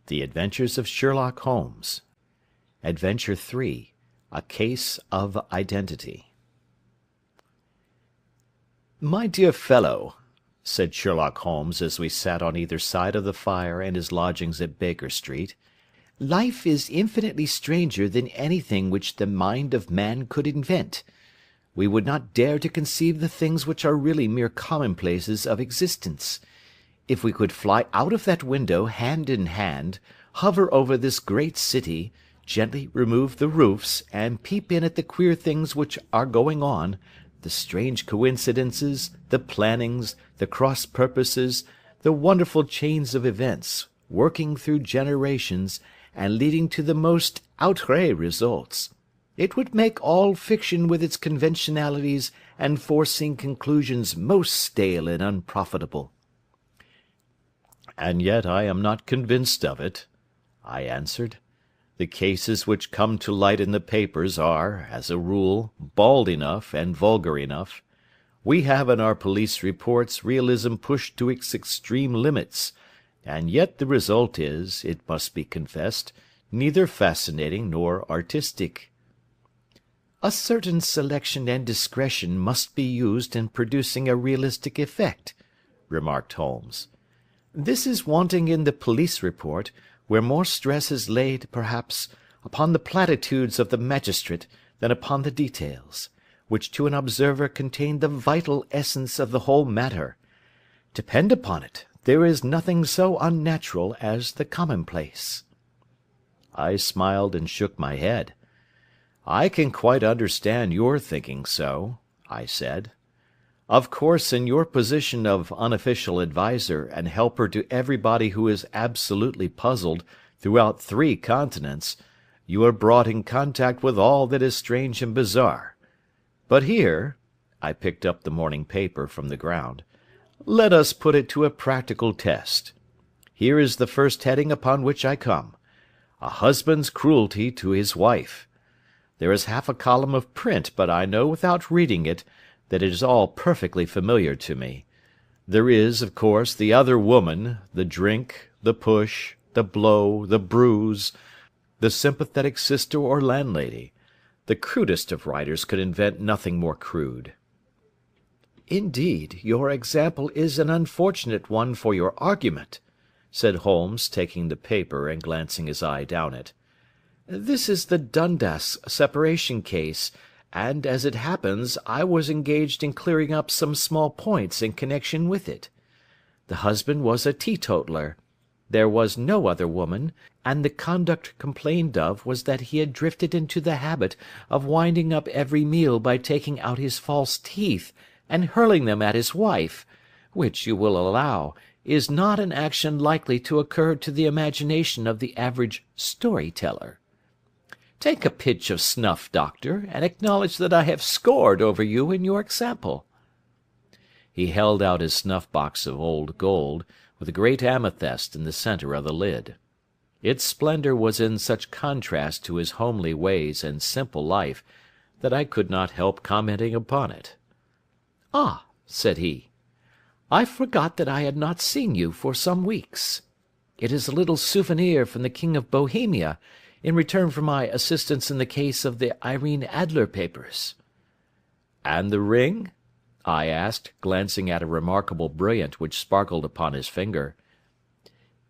The Adventures of Sherlock Holmes. Adventure 3. A Case of Identity. "My dear fellow," said Sherlock Holmes as we sat on either side of the fire in his lodgings at Baker Street, "life is infinitely stranger than anything which the mind of man could invent. We would not dare to conceive the things which are really mere commonplaces of existence. If we could fly out of that window hand in hand, hover over this great city, gently remove the roofs, and peep in at the queer things which are going on, the strange coincidences, the plannings, the cross purposes, the wonderful chains of events, working through generations, and leading to the most outré results, it would make all fiction with its conventionalities and foreseen conclusions most stale and unprofitable." "And yet I am not convinced of it," I answered. "The cases which come to light in the papers are, as a rule, bald enough and vulgar enough. We have in our police reports realism pushed to its extreme limits, and yet the result is, it must be confessed, neither fascinating nor artistic." "A certain selection and discretion must be used in producing a realistic effect," remarked Holmes. "This is wanting in the police report, where more stress is laid, perhaps, upon the platitudes of the magistrate than upon the details, which to an observer contain the vital essence of the whole matter. Depend upon it, there is nothing so unnatural as the commonplace." I smiled and shook my head. "I can quite understand your thinking so," I said. "Of course, in your position of unofficial adviser and helper to everybody who is absolutely puzzled throughout 3 continents, you are brought in contact with all that is strange and bizarre. But here," I picked up the morning paper from the ground, "let us put it to a practical test. Here is the first heading upon which I come: A husband's cruelty to his wife. There is half a column of print, but I know without reading it that it is all perfectly familiar to me. There is, of course, the other woman, the drink, the push, the blow, the bruise, the sympathetic sister or landlady. The crudest of writers could invent nothing more crude." "Indeed, your example is an unfortunate one for your argument," said Holmes, taking the paper and glancing his eye down it. "This is the Dundas separation case, and, as it happens, I was engaged in clearing up some small points in connection with it. The husband was a teetotaler. There was no other woman, and the conduct complained of was that he had drifted into the habit of winding up every meal by taking out his false teeth and hurling them at his wife, which, you will allow, is not an action likely to occur to the imagination of the average story-teller. Take a pinch of snuff, doctor, and acknowledge that I have scored over you in your example." He held out his snuff-box of old gold, with a great amethyst in the centre of the lid. Its splendour was in such contrast to his homely ways and simple life that I could not help commenting upon it. "Ah," said he, "I forgot that I had not seen you for some weeks. It is a little souvenir from the King of Bohemia, in return for my assistance in the case of the Irene Adler papers." "And the ring?" I asked, glancing at a remarkable brilliant which sparkled upon his finger.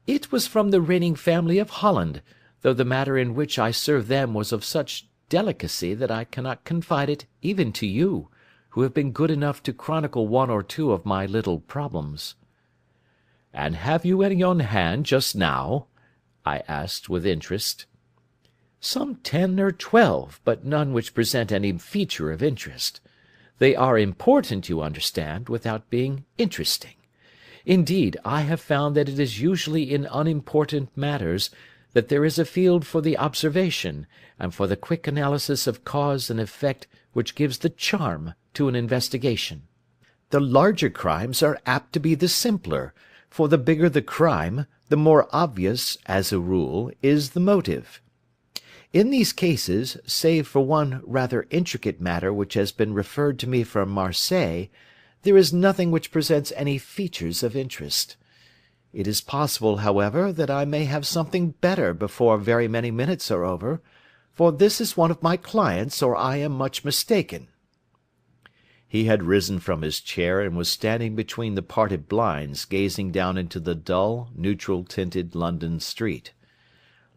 "It was from the reigning family of Holland, though the matter in which I served them was of such delicacy that I cannot confide it even to you, who have been good enough to chronicle 1 or 2 of my little problems." "And have you any on hand just now?" I asked with interest. "Some 10 or 12, but none which present any feature of interest. They are important, you understand, without being interesting. Indeed, I have found that it is usually in unimportant matters that there is a field for the observation, and for the quick analysis of cause and effect which gives the charm to an investigation. The larger crimes are apt to be the simpler, for the bigger the crime, the more obvious, as a rule, is the motive. In these cases, save for one rather intricate matter which has been referred to me from Marseilles, there is nothing which presents any features of interest. It is possible, however, that I may have something better before very many minutes are over, for this is one of my clients, or I am much mistaken." He had risen from his chair and was standing between the parted blinds, gazing down into the dull, neutral-tinted London street.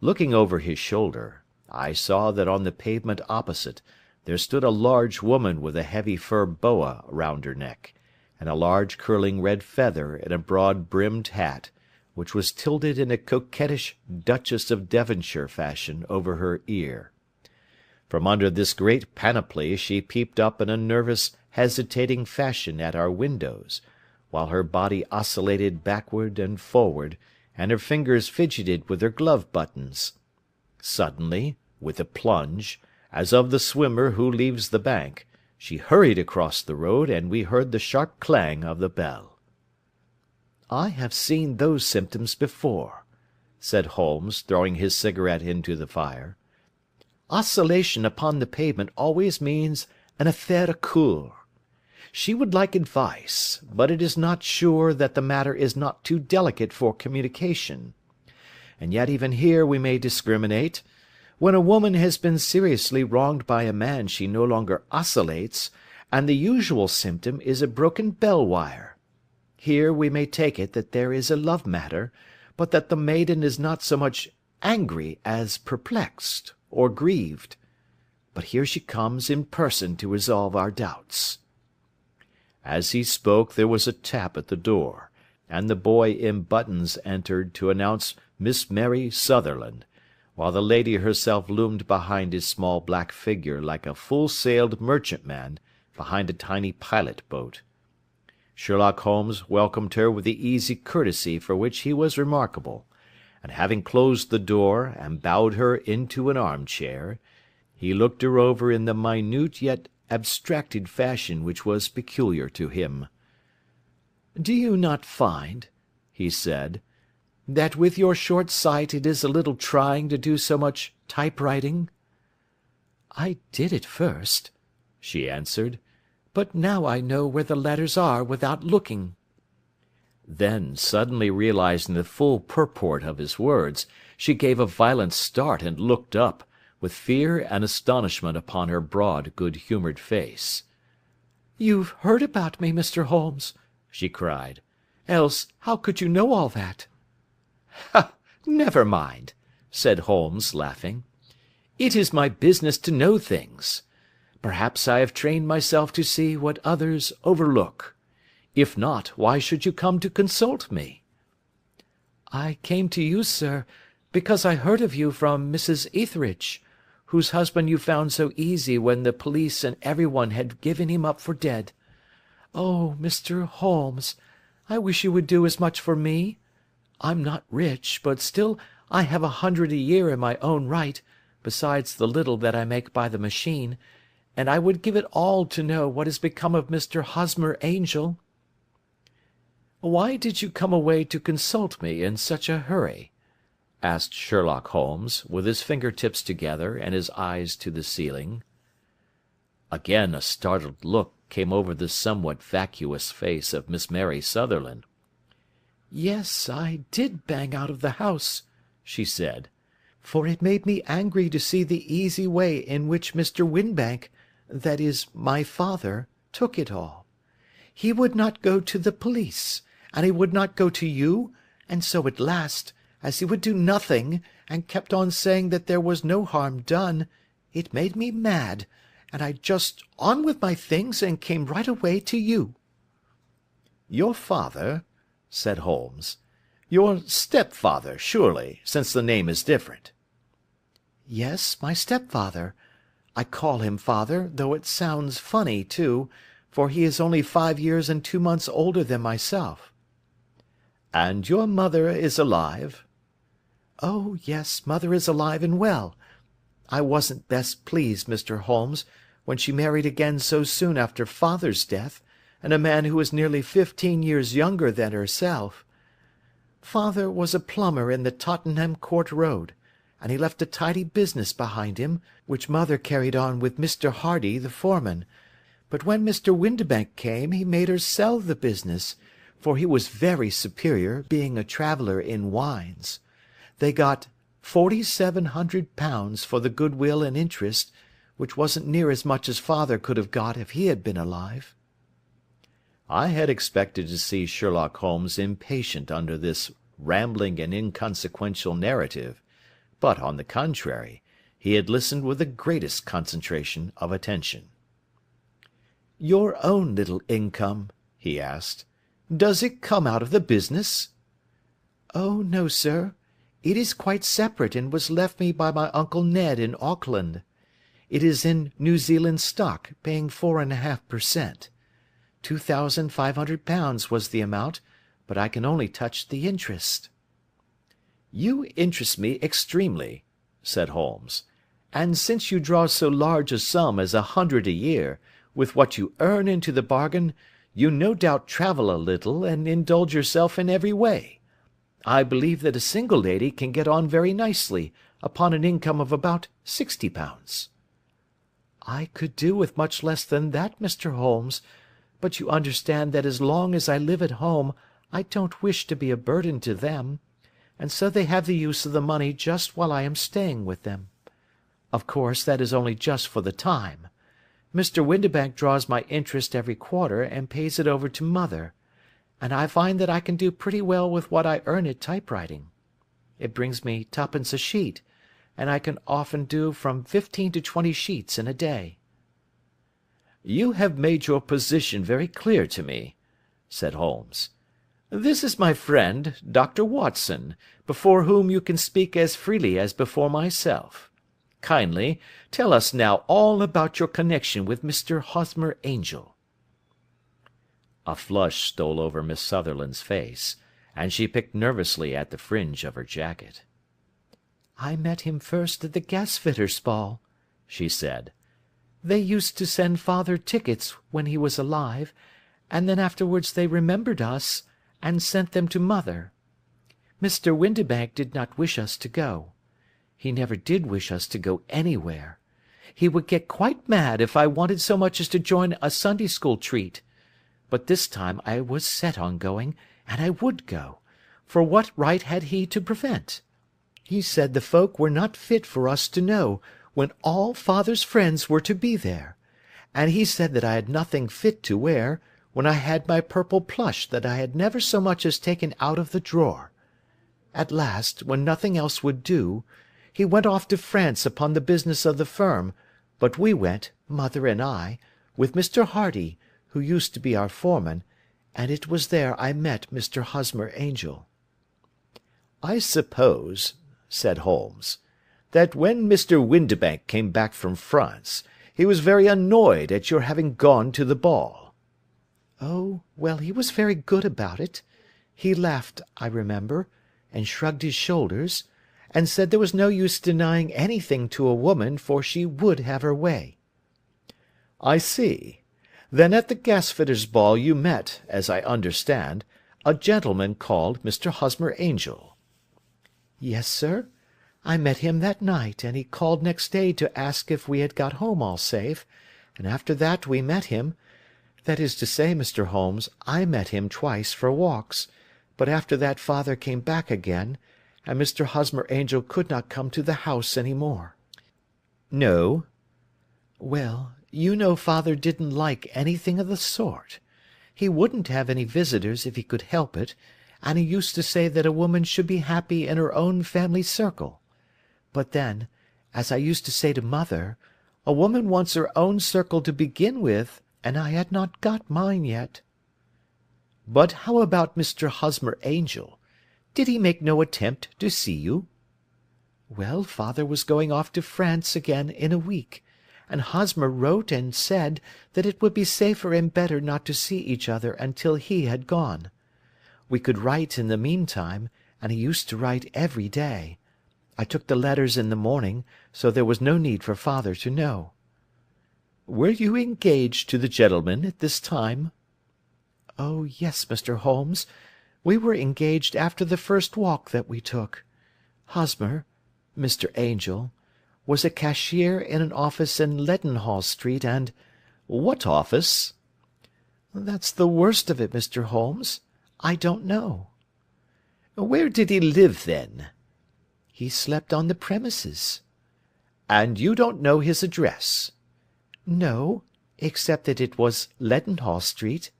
Looking over his shoulder, I saw that on the pavement opposite there stood a large woman with a heavy fur boa round her neck, and a large curling red feather in a broad-brimmed hat, which was tilted in a coquettish Duchess of Devonshire fashion over her ear. From under this great panoply she peeped up in a nervous, hesitating fashion at our windows, while her body oscillated backward and forward, and her fingers fidgeted with her glove buttons. Suddenly, with a plunge, as of the swimmer who leaves the bank, she hurried across the road, and we heard the sharp clang of the bell. "I have seen those symptoms before," said Holmes, throwing his cigarette into the fire. "Oscillation upon the pavement always means an affaire à coeur. She would like advice, but it is not sure that the matter is not too delicate for communication. And yet even here we may discriminate. When a woman has been seriously wronged by a man she no longer oscillates, and the usual symptom is a broken bell wire. Here we may take it that there is a love matter, but that the maiden is not so much angry as perplexed or grieved. But here she comes in person to resolve our doubts." As he spoke there was a tap at the door, and the boy in buttons entered to announce Miss Mary Sutherland, while the lady herself loomed behind his small black figure like a full-sailed merchantman behind a tiny pilot-boat. Sherlock Holmes welcomed her with the easy courtesy for which he was remarkable, and having closed the door and bowed her into an arm-chair, he looked her over in the minute yet abstracted fashion which was peculiar to him. "Do you not find," he said, "that with your short sight it is a little trying to do so much typewriting?" "I did at first," she answered, "but now I know where the letters are without looking." Then, suddenly realizing the full purport of his words, she gave a violent start and looked up, with fear and astonishment upon her broad, good-humoured face. "You've heard about me, Mr. Holmes," she cried. "Else how could you know all that?" "Ha! Never mind," said Holmes, laughing. "It is my business to know things. Perhaps I have trained myself to see what others overlook. If not, why should you come to consult me?" "I came to you, sir, because I heard of you from Mrs. Etheridge, whose husband you found so easy when the police and everyone had given him up for dead. Oh, Mr. Holmes, I wish you would do as much for me. I'm not rich, but still I have 100 a year in my own right, besides the little that I make by the machine, and I would give it all to know what has become of Mr. Hosmer Angel." "Why did you come away to consult me in such a hurry?" asked Sherlock Holmes, with his finger-tips together and his eyes to the ceiling. Again a startled look came over the somewhat vacuous face of Miss Mary Sutherland. "Yes, I did bang out of the house," she said, "for it made me angry to see the easy way in which Mr. Winbank, that is, my father, took it all. He would not go to the police, and he would not go to you, and so at last, as he would do nothing, and kept on saying that there was no harm done, it made me mad, and I just on with my things and came right away to you." "Your father?" said Holmes. "Your stepfather, surely, since the name is different." "Yes, my stepfather. I call him father, though it sounds funny, too, for he is only 5 years and 2 months older than myself." "And your mother is alive?" "Oh, yes, mother is alive and well. I wasn't best pleased, Mr. Holmes, when she married again so soon after father's death, and a man who was nearly 15 years younger than herself. Father was a plumber in the Tottenham Court Road, and he left a tidy business behind him, which mother carried on with Mr. Hardy, the foreman, but when Mr. Windibank came he made her sell the business, for he was very superior, being a traveller in wines. They got £4,700 for the goodwill and interest, which wasn't near as much as father could have got if he had been alive." I had expected to see Sherlock Holmes impatient under this rambling and inconsequential narrative, but, on the contrary, he had listened with the greatest concentration of attention. "Your own little income," he asked, "does it come out of the business?" "Oh, no, sir. It is quite separate, and was left me by my Uncle Ned in Auckland. It is in New Zealand stock, paying 4.5%. £2,500 was the amount, but I can only touch the interest." "You interest me extremely," said Holmes, "and since you draw so large a sum as 100 a year, with what you earn into the bargain, you no doubt travel a little, and indulge yourself in every way. I believe that a single lady can get on very nicely upon an income of about £60. "I could do with much less than that, Mr. Holmes, but you understand that as long as I live at home I don't wish to be a burden to them, and so they have the use of the money just while I am staying with them. Of course, that is only just for the time. Mr. Windibank draws my interest every quarter and pays it over to mother, and I find that I can do pretty well with what I earn at typewriting. It brings me twopence a sheet, and I can often do from 15 to 20 sheets in a day." "You have made your position very clear to me," said Holmes. "This is my friend, Dr. Watson, before whom you can speak as freely as before myself. Kindly tell us now all about your connection with Mr. Hosmer Angel." A flush stole over Miss Sutherland's face, and she picked nervously at the fringe of her jacket. "I met him first at the gasfitters' ball," she said. "They used to send father tickets when he was alive, and then afterwards they remembered us, and sent them to mother. Mr. Windibank did not wish us to go. He never did wish us to go anywhere. He would get quite mad if I wanted so much as to join a Sunday school treat. But this time I was set on going, and I would go, for what right had he to prevent? He said the folk were not fit for us to know, when all father's friends were to be there, and he said that I had nothing fit to wear, when I had my purple plush that I had never so much as taken out of the drawer. At last, when nothing else would do, he went off to France upon the business of the firm, but we went, mother and I, with Mr. Hardy, who used to be our foreman, and it was there I met Mr. Hosmer Angel." "I suppose," said Holmes, "that when Mr. Windibank came back from France, he was very annoyed at your having gone to the ball." "Oh, well, he was very good about it. He laughed, I remember, and shrugged his shoulders, and said there was no use denying anything to a woman, for she would have her way." "I see. Then at the gasfitters' ball you met, as I understand, a gentleman called Mr. Hosmer Angel." "Yes, sir. I met him that night, and he called next day to ask if we had got home all safe, and after that we met him. That is to say, Mr. Holmes, I met him twice for walks, but after that father came back again, and Mr. Hosmer Angel could not come to the house any more." "No." "Well, you know father didn't like anything of the sort. He wouldn't have any visitors if he could help it, and he used to say that a woman should be happy in her own family circle. But then, as I used to say to mother, a woman wants her own circle to begin with, and I had not got mine yet." "But how about Mr. Hosmer Angel? Did he make no attempt to see you?" "Well, father was going off to France again in a week, and Hosmer wrote and said that it would be safer and better not to see each other until he had gone. We could write in the meantime, and he used to write every day. I took the letters in the morning, so there was no need for father to know." "Were you engaged to the gentleman at this time?" "Oh, yes, Mr. Holmes. We were engaged after the first walk that we took. Hosmer—Mr. Angel—was a cashier in an office in Leadenhall Street, and—" "What office?" "That's the worst of it, Mr. Holmes. I don't know." "Where did he live, then?" "He slept on the premises." "And you don't know his address?" "No, except that it was Leadenhall Street."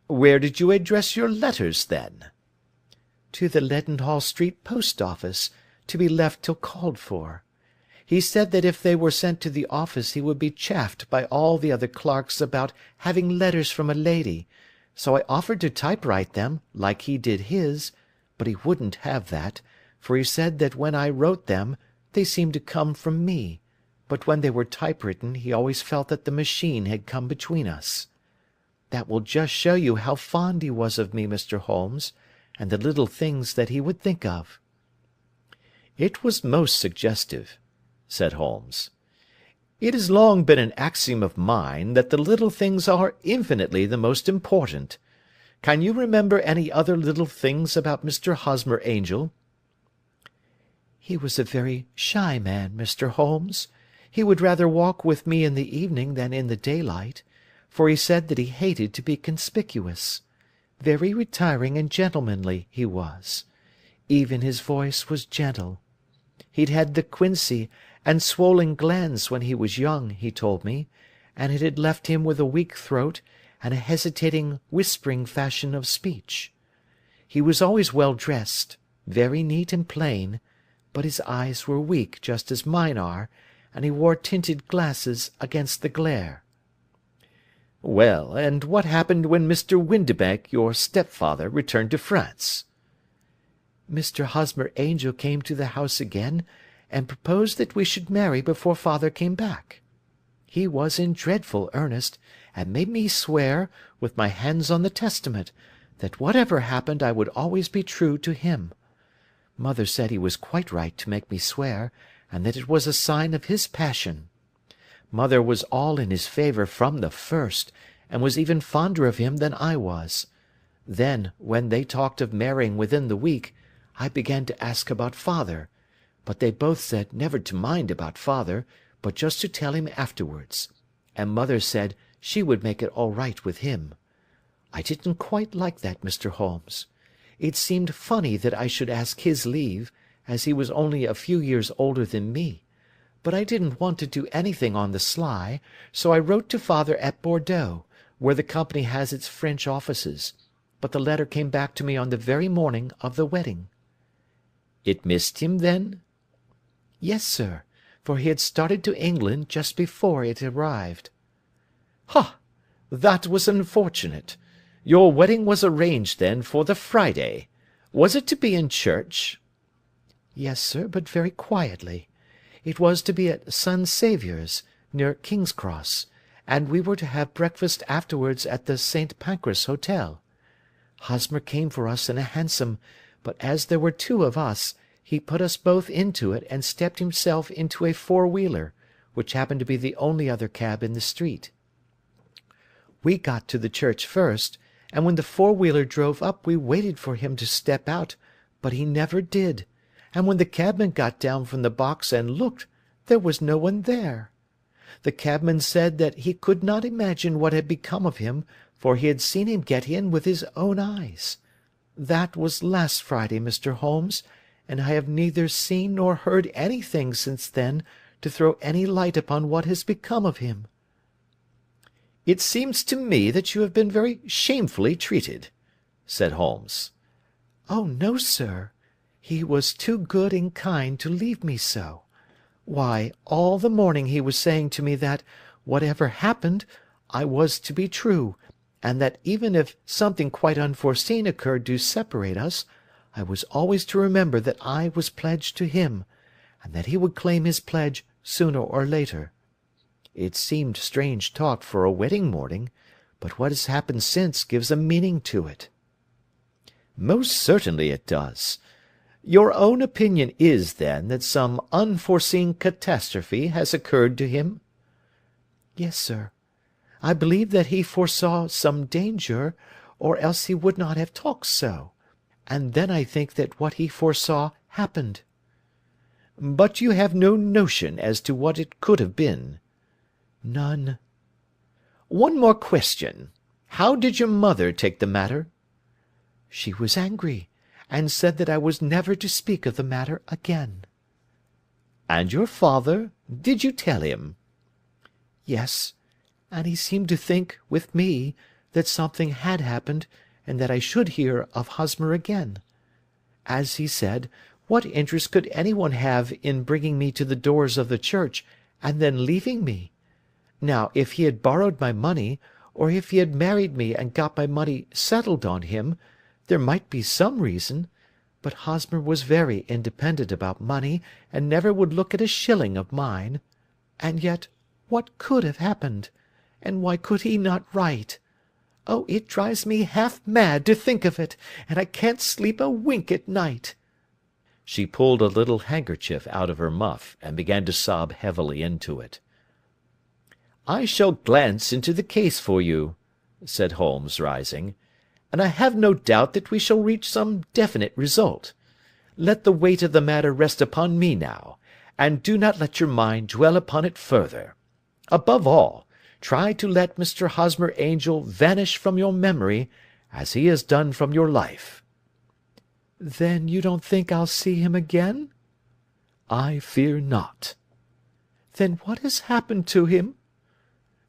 "Where did you address your letters, then?" "To the Leadenhall Street Post Office, to be left till called for. He said that if they were sent to the office he would be chaffed by all the other clerks about having letters from a lady, so I offered to typewrite them, like he did his, but he wouldn't have that, for he said that when I wrote them they seemed to come from me, but when they were typewritten he always felt that the machine had come between us. That will just show you how fond he was of me, Mr. Holmes, and the little things that he would think of." "It was most suggestive," said Holmes. "It has long been an axiom of mine that the little things are infinitely the most important. Can you remember any other little things about Mr. Hosmer Angel?" "He was a very shy man, Mr. Holmes. He would rather walk with me in the evening than in the daylight, for he said that he hated to be conspicuous. Very retiring and gentlemanly he was. Even his voice was gentle. He'd had the quinsy and swollen glands when he was young, he told me, and it had left him with a weak throat and a hesitating, whispering fashion of speech. He was always well dressed, very neat and plain, but his eyes were weak just as mine are, and he wore tinted glasses against the glare." "Well, and what happened when Mr. Windibank, your stepfather, returned to France?" "Mr. Hosmer Angel came to the house again, and proposed that we should marry before father came back. He was in dreadful earnest, and made me swear, with my hands on the Testament, that whatever happened I would always be true to him. Mother said he was quite right to make me swear, and that it was a sign of his passion. Mother was all in his favour from the first, and was even fonder of him than I was. Then, when they talked of marrying within the week, I began to ask about father, but they both said never to mind about father, but just to tell him afterwards, and mother said she would make it all right with him. I didn't quite like that, Mr. Holmes. It seemed funny that I should ask his leave, as he was only a few years older than me, but I didn't want to do anything on the sly, so I wrote to father at Bordeaux, where the company has its French offices, but the letter came back to me on the very morning of the wedding." "It missed him, then?" "Yes, sir, for he had started to England just before it arrived." "Ha! That was unfortunate. Your wedding was arranged, then, for the Friday. Was it to be in church?" "Yes, sir, but very quietly. It was to be at St. Saviour's, near King's Cross, and we were to have breakfast afterwards at the St. Pancras Hotel. Hosmer came for us in a hansom, but as there were two of us, he put us both into it and stepped himself into a four-wheeler, which happened to be the only other cab in the street. We got to the church first, and when the four-wheeler drove up we waited for him to step out, but he never did, and when the cabman got down from the box and looked, there was no one there. The cabman said that he could not imagine what had become of him, for he had seen him get in with his own eyes. That was last Friday, Mr. Holmes, and I have neither seen nor heard anything since then to throw any light upon what has become of him." "It seems to me that you have been very shamefully treated," said Holmes. "Oh, no, sir. He was too good and kind to leave me so. Why, all the morning he was saying to me that, whatever happened, I was to be true, and that even if something quite unforeseen occurred to separate us, I was always to remember that I was pledged to him, and that he would claim his pledge sooner or later. It seemed strange talk for a wedding morning, but what has happened since gives a meaning to it." "Most certainly it does. Your own opinion is, then, that some unforeseen catastrophe has occurred to him?" "Yes, sir. I believe that he foresaw some danger, or else he would not have talked so, and then I think that what he foresaw happened." "But you have no notion as to what it could have been?" "None." "One more question. How did your mother take the matter?" She was angry, and said that I was never to speak of the matter again." "And your father? Did you tell him?" "Yes, and he seemed to think, with me, that something had happened, and that I should hear of Hosmer again. As he said, what interest could any one have in bringing me to the doors of the church, and then leaving me? Now, if he had borrowed my money, or if he had married me and got my money settled on him, there might be some reason, but Hosmer was very independent about money, and never would look at a shilling of mine. And yet, what could have happened? And why could he not write? Oh, it drives me half mad to think of it, and I can't sleep a wink at night." She pulled a little handkerchief out of her muff, and began to sob heavily into it. "I shall glance into the case for you," said Holmes, rising, "and I have no doubt that we shall reach some definite result. Let the weight of the matter rest upon me now, and do not let your mind dwell upon it further. Above all, try to let Mr. Hosmer Angel vanish from your memory, as he has done from your life." "Then you don't think I'll see him again?" "I fear not." "Then what has happened to him?"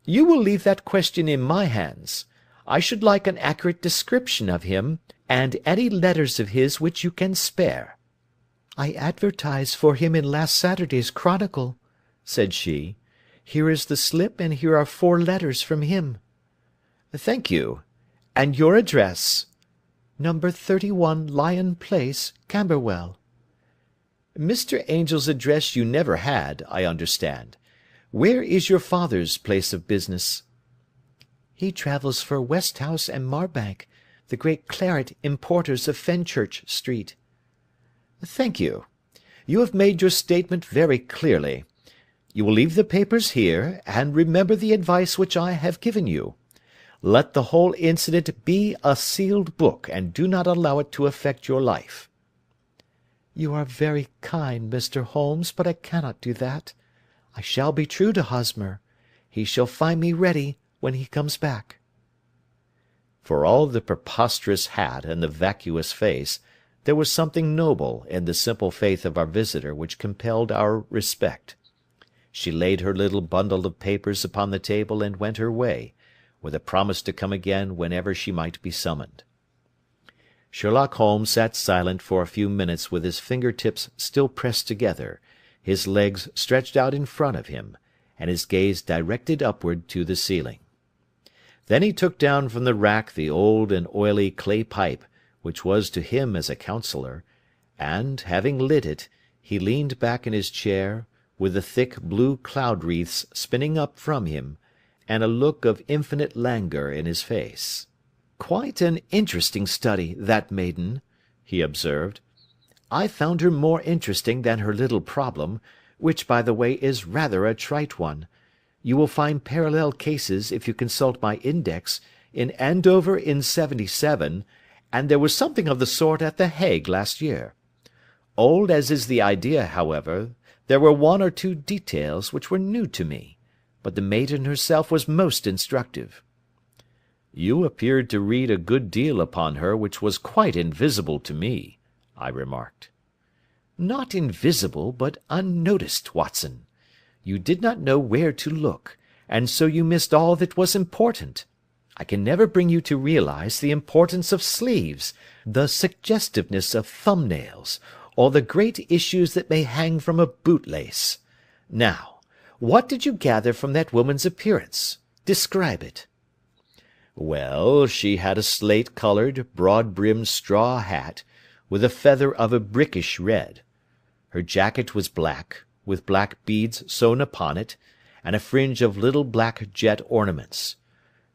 "You will leave that question in my hands. I should like an accurate description of him, and any letters of his which you can spare." "I advertised for him in last Saturday's Chronicle," said she. "Here is the slip, and here are 4 letters from him." "Thank you. And your address?" "Number 31 Lion Place, Camberwell." "Mr. Angel's address you never had, I understand. Where is your father's place of business?" "He travels for Westhouse and Marbank, the great claret importers of Fenchurch Street." "Thank you. You have made your statement very clearly. You will leave the papers here, and remember the advice which I have given you. Let the whole incident be a sealed book, and do not allow it to affect your life." "You are very kind, Mr. Holmes, but I cannot do that. I shall be true to Hosmer. He shall find me ready when he comes back." For all the preposterous hat and the vacuous face, there was something noble in the simple faith of our visitor which compelled our respect. She laid her little bundle of papers upon the table and went her way, with a promise to come again whenever she might be summoned. Sherlock Holmes sat silent for a few minutes with his finger-tips still pressed together, his legs stretched out in front of him, and his gaze directed upward to the ceiling. Then he took down from the rack the old and oily clay pipe which was to him as a counsellor, and, having lit it, he leaned back in his chair, with the thick blue cloud-wreaths spinning up from him, and a look of infinite languor in his face. "Quite an interesting study, that maiden," he observed. "I found her more interesting than her little problem, which, by the way, is rather a trite one. You will find parallel cases, if you consult my index, in Andover in '77, and there was something of the sort at The Hague last year. Old as is the idea, however, there were 1 or 2 details which were new to me, but the maiden herself was most instructive." "You appeared to read a good deal upon her which was quite invisible to me," I remarked. "Not invisible, but unnoticed, Watson. You did not know where to look, and so you missed all that was important. I can never bring you to realize the importance of sleeves, the suggestiveness of thumbnails, or the great issues that may hang from a bootlace. Now, what did you gather from that woman's appearance? Describe it." "Well, she had a slate-coloured, broad-brimmed straw hat, with a feather of a brickish red. Her jacket was black, with black beads sewn upon it, and a fringe of little black jet ornaments.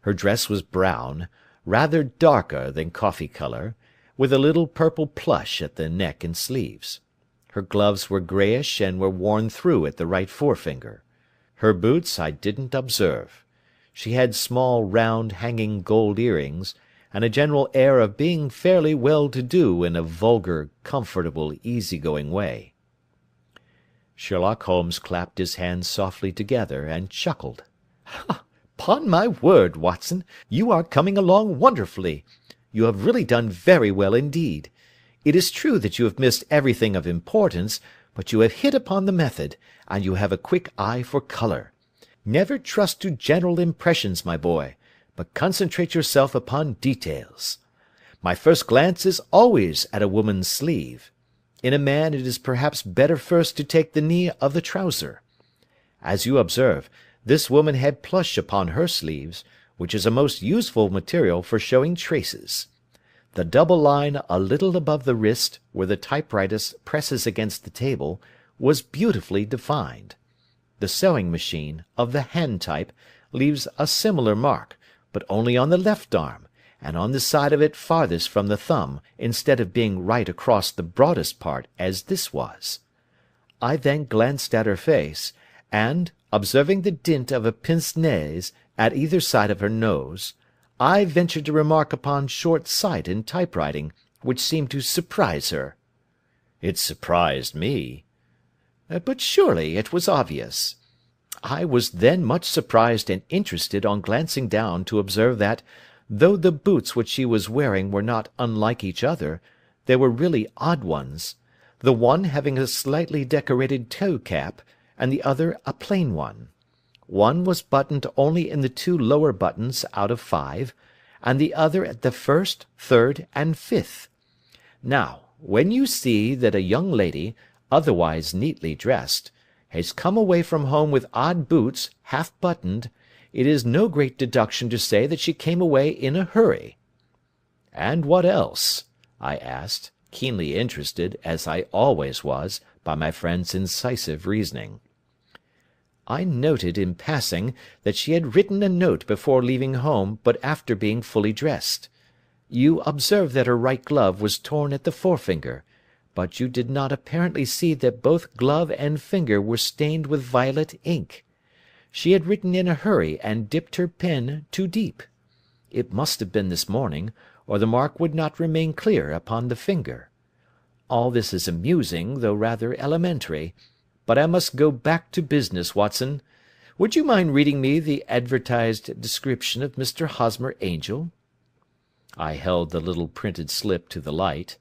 Her dress was brown, rather darker than coffee colour, with a little purple plush at the neck and sleeves. Her gloves were greyish and were worn through at the right forefinger. Her boots I didn't observe. She had small, round, hanging gold earrings, and a general air of being fairly well-to-do in a vulgar, comfortable, easy-going way." Sherlock Holmes clapped his hands softly together, and chuckled. "'Pon my word, Watson, you are coming along wonderfully. you have really done very well indeed. It is true that you have missed everything of importance, but you have hit upon the method, and you have a quick eye for colour. Never trust to general impressions, my boy, but concentrate yourself upon details. My first glance is always at a woman's sleeve. In a man it is perhaps better first to take the knee of the trouser. As you observe, this woman had plush upon her sleeves, which is a most useful material for showing traces. The double line a little above the wrist, where the typewriter presses against the table, was beautifully defined. The sewing machine, of the hand type, leaves a similar mark, but only on the left arm, and on the side of it farthest from the thumb, instead of being right across the broadest part, as this was. I then glanced at her face, and, observing the dint of a pince-nez at either side of her nose, I ventured to remark upon short sight in typewriting, which seemed to surprise her. It surprised me. But surely it was obvious. I was then much surprised and interested on glancing down to observe that, though the boots which she was wearing were not unlike each other, they were really odd ones, the one having a slightly decorated toe-cap, and the other a plain one. One was buttoned only in the 2 lower buttons out of 5, and the other at the 1st, 3rd, and 5th. Now, when you see that a young lady, otherwise neatly dressed, has come away from home with odd boots, half buttoned, it is no great deduction to say that she came away in a hurry. And what else? I asked, keenly interested, as I always was, by my friend's incisive reasoning. I noted, in passing, that she had written a note before leaving home, but after being fully dressed. You observed that her right glove was torn at the forefinger, but you did not apparently see that both glove and finger were stained with violet ink. She had written in a hurry and dipped her pen too deep. It must have been this morning, or the mark would not remain clear upon the finger. All this is amusing, though rather elementary. But I must go back to business, Watson. Would you mind reading me the advertised description of Mr. Hosmer Angel? I held the little printed slip to the light.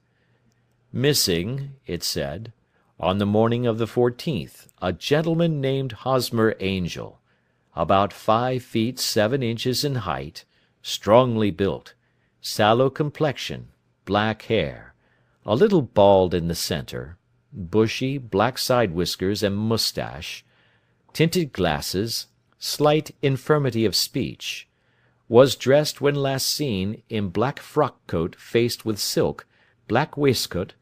Missing, it said, on the morning of the 14th, a gentleman named Hosmer Angel, about 5 feet 7 inches in height, strongly built, sallow complexion, black hair, a little bald in the centre, bushy, black side whiskers and moustache, tinted glasses, slight infirmity of speech, was dressed when last seen in black frock-coat faced with silk, black waistcoat,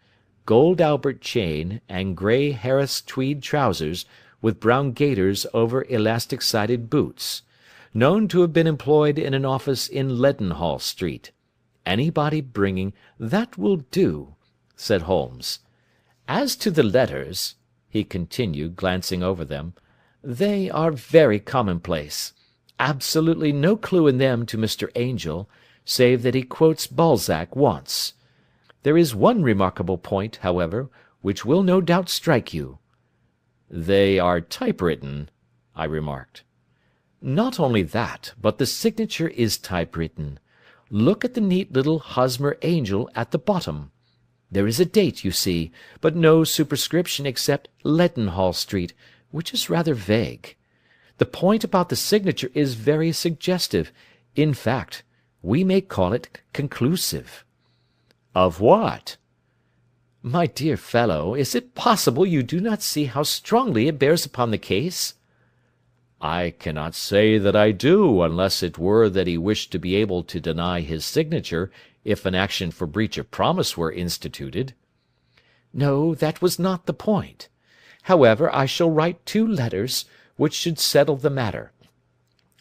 gold Albert chain, and grey Harris tweed trousers, with brown gaiters over elastic-sided boots, known to have been employed in an office in Leadenhall Street. Anybody bringing— "That will do," said Holmes. "As to the letters," he continued, glancing over them, "they are very commonplace. Absolutely no clue in them to Mr. Angel, save that he quotes Balzac once. There is one remarkable point, however, which will no doubt strike you." "They are typewritten," I remarked. "Not only that, but the signature is typewritten. Look at the neat little Hosmer Angel at the bottom. There is a date, you see, but no superscription except Leadenhall Street, which is rather vague. The point about the signature is very suggestive. In fact, we may call it conclusive." "Of what?" "My dear fellow, is it possible you do not see how strongly it bears upon the case?" "I cannot say that I do, unless it were that he wished to be able to deny his signature if an action for breach of promise were instituted." "No, that was not the point. However, I shall write 2 letters, which should settle the matter.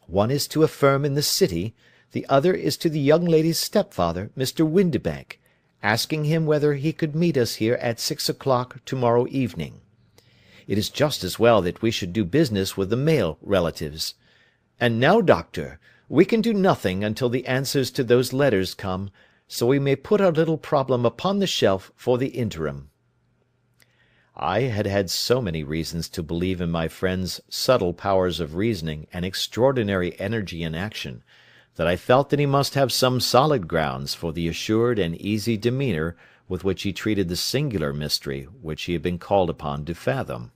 One is to a firm in the City, the other is to the young lady's stepfather, Mr. Windibank, asking him whether he could meet us here at 6 o'clock to-morrow evening. It is just as well that we should do business with the male relatives. And now, Doctor, we can do nothing until the answers to those letters come, so we may put our little problem upon the shelf for the interim." I had had so many reasons to believe in my friend's subtle powers of reasoning and extraordinary energy in action, that I felt that he must have some solid grounds for the assured and easy demeanour with which he treated the singular mystery which he had been called upon to fathom.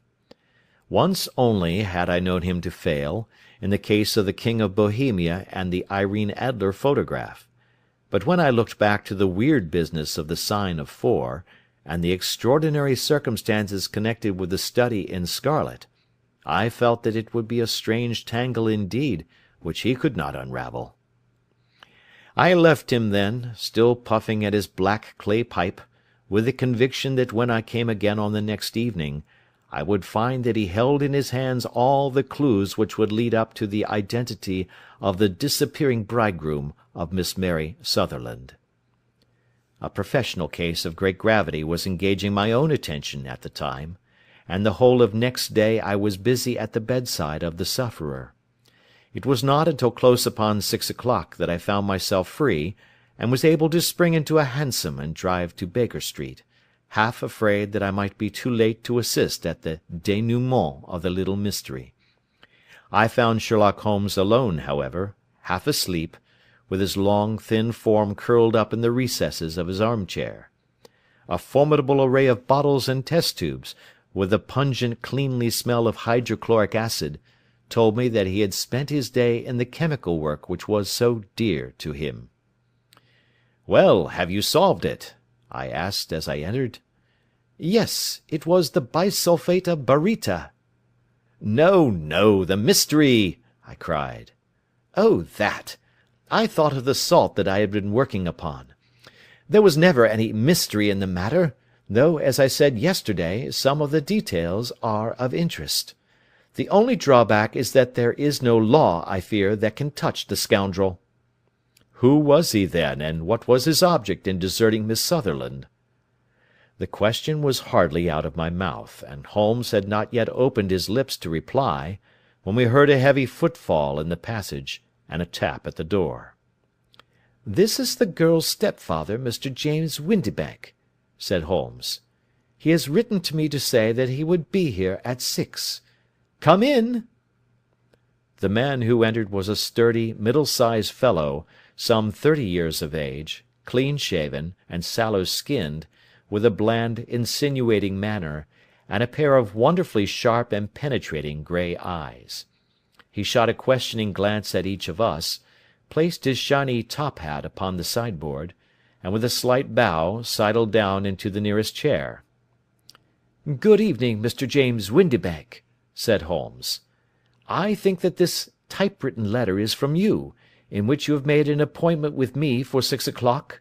Once only had I known him to fail, in the case of the King of Bohemia and the Irene Adler photograph, but when I looked back to the weird business of the sign of 4, and the extraordinary circumstances connected with the study in scarlet, I felt that it would be a strange tangle indeed which he could not unravel. I left him then, still puffing at his black clay pipe, with the conviction that when I came again on the next evening, I would find that he held in his hands all the clues which would lead up to the identity of the disappearing bridegroom of Miss Mary Sutherland. A professional case of great gravity was engaging my own attention at the time, and the whole of next day I was busy at the bedside of the sufferer. It was not until close upon 6 o'clock that I found myself free, and was able to spring into a hansom and drive to Baker Street, half afraid that I might be too late to assist at the dénouement of the little mystery. I found Sherlock Holmes alone, however, half asleep, with his long, thin form curled up in the recesses of his arm-chair. A formidable array of bottles and test-tubes, with a pungent, cleanly smell of hydrochloric acid, told me that he had spent his day in the chemical work which was so dear to him. "Well, have you solved it?" I asked as I entered. "Yes, it was the bisulfate of baryta." "No, no, the mystery!" I cried. "Oh, that! I thought of the salt that I had been working upon. There was never any mystery in the matter, though, as I said yesterday, some of the details are of interest. The only drawback is that there is no law, I fear, that can touch the scoundrel." "Who was he, then, and what was his object in deserting Miss Sutherland?" The question was hardly out of my mouth, and Holmes had not yet opened his lips to reply, when we heard a heavy footfall in the passage, and a tap at the door. "This is the girl's stepfather, Mr. James Windibank," said Holmes. "He has written to me to say that he would be here at 6. Come in." The man who entered was a sturdy, middle-sized fellow, some 30 years of age, clean-shaven, and sallow-skinned, with a bland, insinuating manner, and a pair of wonderfully sharp and penetrating grey eyes. He shot a questioning glance at each of us, placed his shiny top-hat upon the sideboard, and with a slight bow sidled down into the nearest chair. "Good evening, Mr. James Windibank," said Holmes. "I think that this typewritten letter is from you, in which you have made an appointment with me for 6 o'clock?"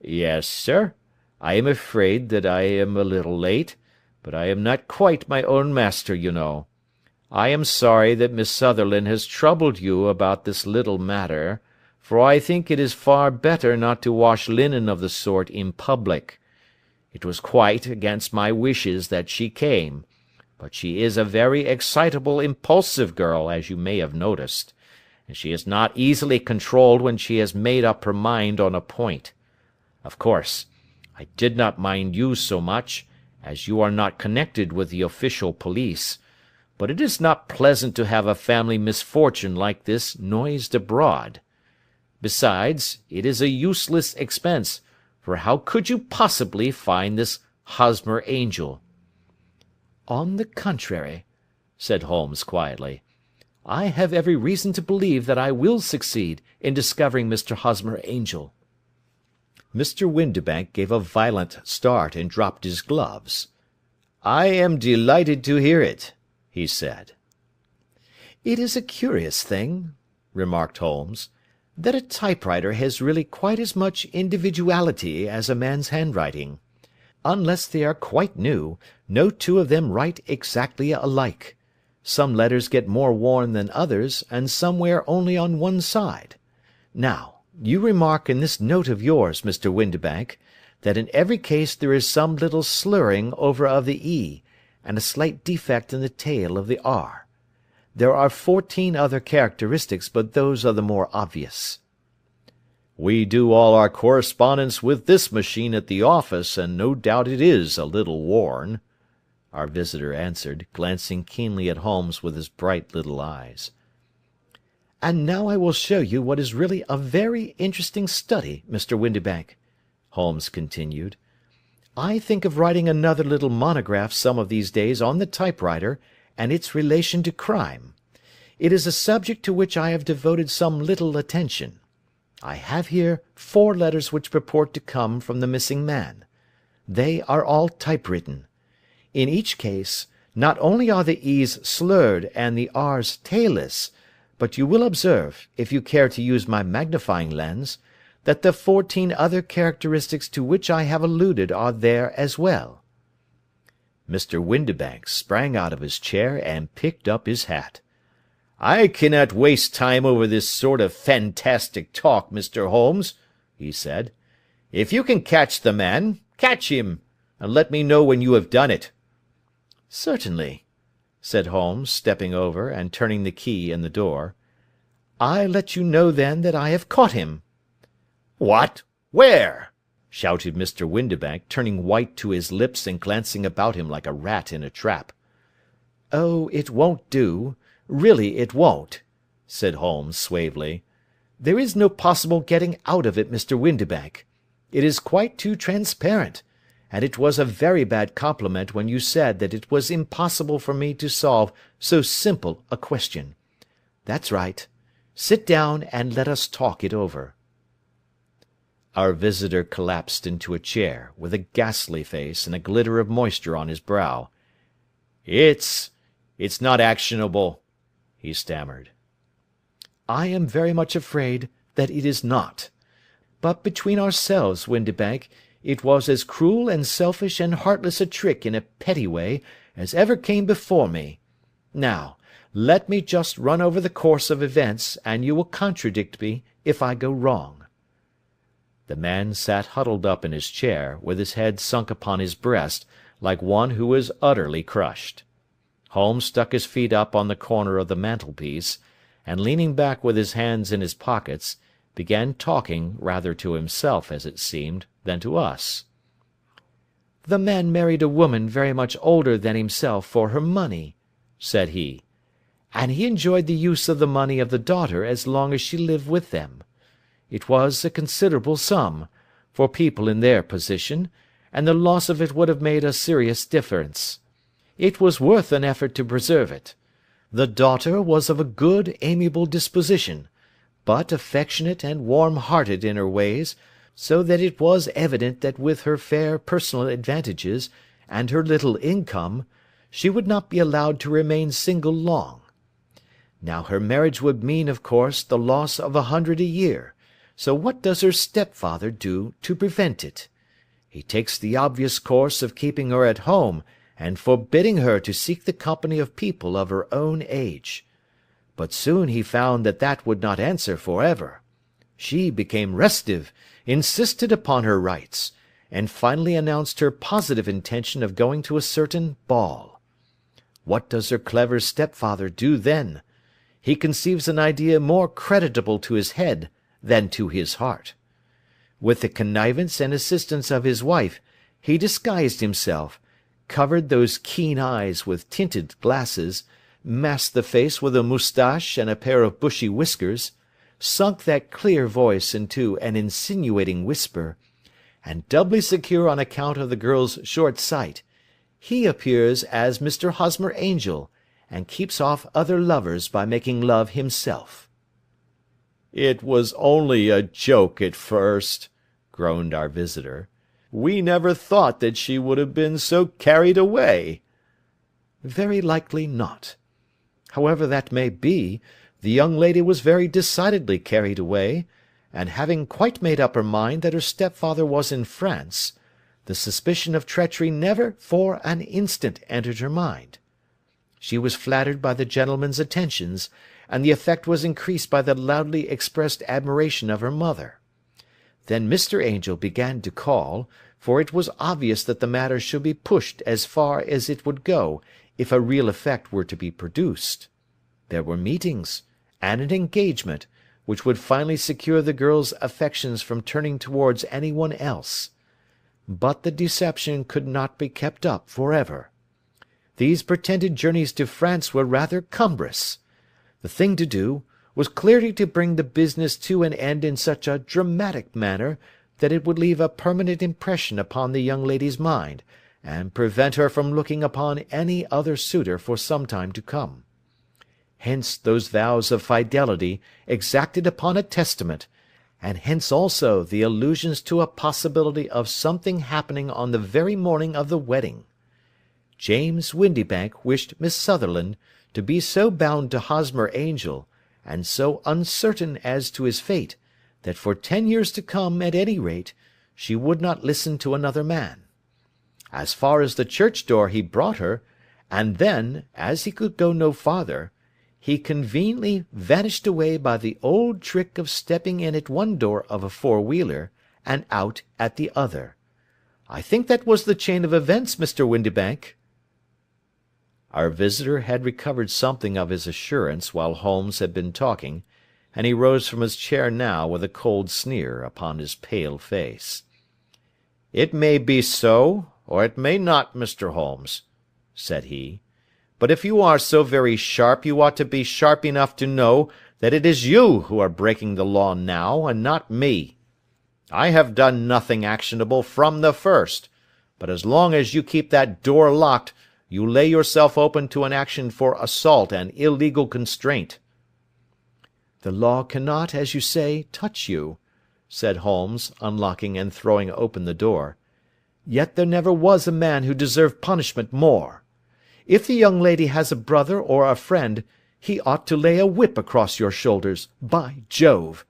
"Yes, sir. I am afraid that I am a little late, but I am not quite my own master, you know. I am sorry that Miss Sutherland has troubled you about this little matter, for I think it is far better not to wash linen of the sort in public. It was quite against my wishes that she came, but she is a very excitable, impulsive girl, as you may have noticed, and she is not easily controlled when she has made up her mind on a point. Of course, I did not mind you so much, as you are not connected with the official police, but it is not pleasant to have a family misfortune like this noised abroad. Besides, it is a useless expense, for how could you possibly find this Hosmer Angel?" "On the contrary," said Holmes quietly, "I have every reason to believe that I will succeed in discovering Mr. Hosmer Angel." Mr. Windibank gave a violent start and dropped his gloves. "I am delighted to hear it," he said. "It is a curious thing," remarked Holmes, "that a typewriter has really quite as much individuality as a man's handwriting. Unless they are quite new, no two of them write exactly alike. Some letters get more worn than others, and some wear only on one side. Now, you remark in this note of yours, Mr. Windibank, that in every case there is some little slurring over of the E, and a slight defect in the tail of the R. There are 14 other characteristics, but those are the more obvious." "We do all our correspondence with this machine at the office, and no doubt it is a little worn," our visitor answered, glancing keenly at Holmes with his bright little eyes. And now I will show you what is really a very interesting study, Mr. Windibank," Holmes continued. "I think of writing another little monograph some of these days on the typewriter and its relation to crime. It is a subject to which I have devoted some little attention. I have here 4 letters which purport to come from the missing man. They are all typewritten. In each case, not only are the E's slurred and the R's tailless, but you will observe, if you care to use my magnifying lens, that the 14 other characteristics to which I have alluded are there as well." Mr. Windibank sprang out of his chair and picked up his hat. "I cannot waste time over this sort of fantastic talk, Mr. Holmes," he said. "If you can catch the man, catch him, and let me know when you have done it." "Certainly," said Holmes, stepping over and turning the key in the door. "I let you know then that I have caught him." "What? Where?" shouted Mr. Windibank, turning white to his lips and glancing about him like a rat in a trap. "Oh, it won't do. Really it won't," said Holmes suavely. "There is no possible getting out of it, Mr. Windibank. It is quite too transparent, and it was a very bad compliment when you said that it was impossible for me to solve so simple a question. That's right. Sit down and let us talk it over." Our visitor collapsed into a chair, with a ghastly face and a glitter of moisture on his brow. It's not actionable," he stammered. "I am very much afraid that it is not. But between ourselves, Windibank, it was as cruel and selfish and heartless a trick in a petty way as ever came before me. Now, let me just run over the course of events, and you will contradict me if I go wrong." The man sat huddled up in his chair, with his head sunk upon his breast, like one who is utterly crushed. Holmes stuck his feet up on the corner of the mantelpiece, and leaning back with his hands in his pockets, began talking, rather to himself, as it seemed, than to us. "The man married a woman very much older than himself for her money," said he, "and he enjoyed the use of the money of the daughter as long as she lived with them. It was a considerable sum, for people in their position, and the loss of it would have made a serious difference. It was worth an effort to preserve it. The daughter was of a good, amiable disposition, but affectionate and warm-hearted in her ways, so that it was evident that with her fair personal advantages, and her little income, she would not be allowed to remain single long. Now her marriage would mean, of course, the loss of 100 a year, so what does her stepfather do to prevent it? He takes the obvious course of keeping her at home, and forbidding her to seek the company of people of her own age. But soon he found that that would not answer for ever. She became restive, insisted upon her rights, and finally announced her positive intention of going to a certain ball. What does her clever stepfather do then? He conceives an idea more creditable to his head than to his heart. With the connivance and assistance of his wife, he disguised himself, covered those keen eyes with tinted glasses, masked the face with a moustache and a pair of bushy whiskers, sunk that clear voice into an insinuating whisper, and doubly secure on account of the girl's short sight, he appears as Mr. Hosmer Angel, and keeps off other lovers by making love himself." "It was only a joke at first," groaned our visitor. "We never thought that she would have been so carried away." "Very likely not. However that may be, the young lady was very decidedly carried away, and having quite made up her mind that her stepfather was in France, the suspicion of treachery never for an instant entered her mind. She was flattered by the gentleman's attentions, and the effect was increased by the loudly expressed admiration of her mother. Then Mr. Angel began to call, for it was obvious that the matter should be pushed as far as it would go if a real effect were to be produced. There were meetings, and an engagement, which would finally secure the girl's affections from turning towards any one else. But the deception could not be kept up for ever. These pretended journeys to France were rather cumbrous. The thing to do was clearly to bring the business to an end in such a dramatic manner that it would leave a permanent impression upon the young lady's mind, and prevent her from looking upon any other suitor for some time to come. Hence those vows of fidelity exacted upon a testament, and hence also the allusions to a possibility of something happening on the very morning of the wedding. James Windibank wished Miss Sutherland to be so bound to Hosmer Angel, and so uncertain as to his fate, that for 10 years to come, at any rate, she would not listen to another man. As far as the church door he brought her, and then, as he could go no farther, he conveniently vanished away by the old trick of stepping in at one door of a four-wheeler, and out at the other. I think that was the chain of events, Mr. Windibank." Our visitor had recovered something of his assurance while Holmes had been talking, and he rose from his chair now with a cold sneer upon his pale face. "It may be so, or it may not, Mr. Holmes," said he. "But if you are so very sharp, you ought to be sharp enough to know that it is you who are breaking the law now, and not me. I have done nothing actionable from the first, but as long as you keep that door locked, you lay yourself open to an action for assault and illegal constraint." "The law cannot, as you say, touch you," said Holmes, unlocking and throwing open the door. "Yet there never was a man who deserved punishment more. If the young lady has a brother or a friend, he ought to lay a whip across your shoulders, by Jove,"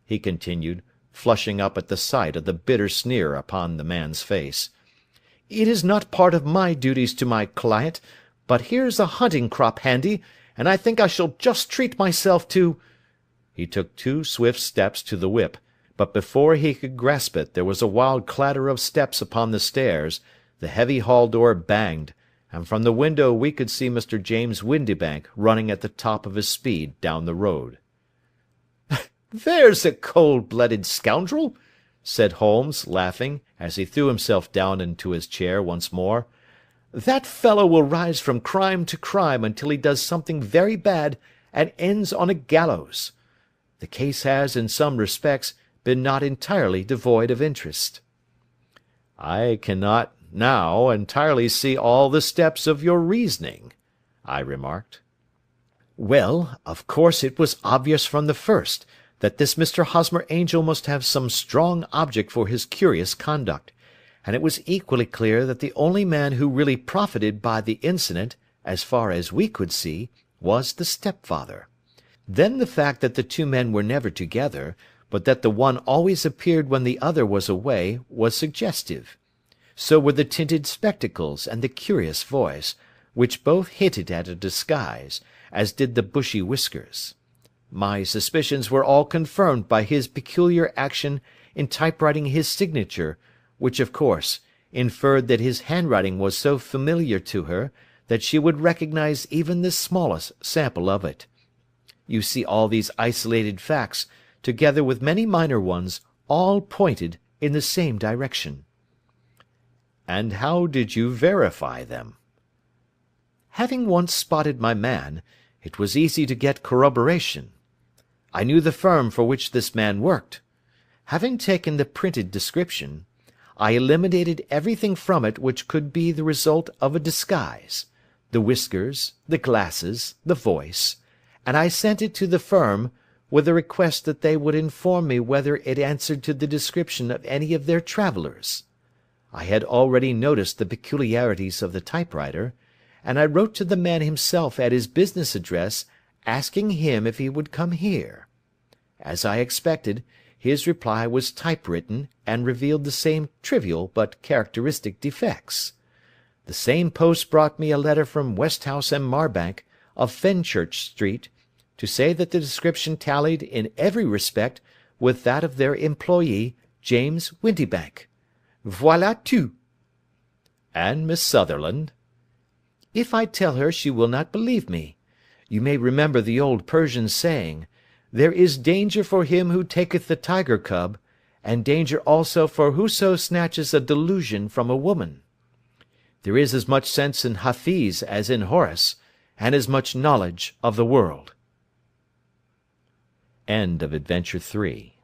he continued, flushing up at the sight of the bitter sneer upon the man's face. "It is not part of my duties to my client, but here's a hunting crop handy, and I think I shall just treat myself to—" He took 2 swift steps to the whip, but before he could grasp it there was a wild clatter of steps upon the stairs, the heavy hall door banged, and from the window we could see Mr. James Windibank running at the top of his speed down the road. "There's a cold-blooded scoundrel," said Holmes, laughing, as he threw himself down into his chair once more. "That fellow will rise from crime to crime until he does something very bad and ends on a gallows. The case has, in some respects, been not entirely devoid of interest." "I cannot now entirely see all the steps of your reasoning," I remarked. "Well, of course it was obvious from the first that this Mr. Hosmer Angel must have some strong object for his curious conduct, and it was equally clear that the only man who really profited by the incident, as far as we could see, was the stepfather. Then the fact that the 2 men were never together, but that the one always appeared when the other was away, was suggestive. So were the tinted spectacles and the curious voice, which both hinted at a disguise, as did the bushy whiskers. My suspicions were all confirmed by his peculiar action in typewriting his signature, which, of course, inferred that his handwriting was so familiar to her that she would recognize even the smallest sample of it. You see, all these isolated facts, together with many minor ones, all pointed in the same direction." "And how did you verify them?" "Having once spotted my man, it was easy to get corroboration. I knew the firm for which this man worked. Having taken the printed description, I eliminated everything from it which could be the result of a disguise, the whiskers, the glasses, the voice, and I sent it to the firm, with a request that they would inform me whether it answered to the description of any of their travellers. I had already noticed the peculiarities of the typewriter, and I wrote to the man himself at his business address, asking him if he would come here. As I expected, his reply was typewritten, and revealed the same trivial but characteristic defects. The same post brought me a letter from Westhouse and Marbank, of Fenchurch Street, to say that the description tallied in every respect with that of their employee, James Windibank. Voilà tout." "And Miss Sutherland?" "If I tell her she will not believe me. You may remember the old Persian saying, 'There is danger for him who taketh the tiger cub, and danger also for whoso snatches a delusion from a woman.' There is as much sense in Hafiz as in Horace, and as much knowledge of the world." End of Adventure 3.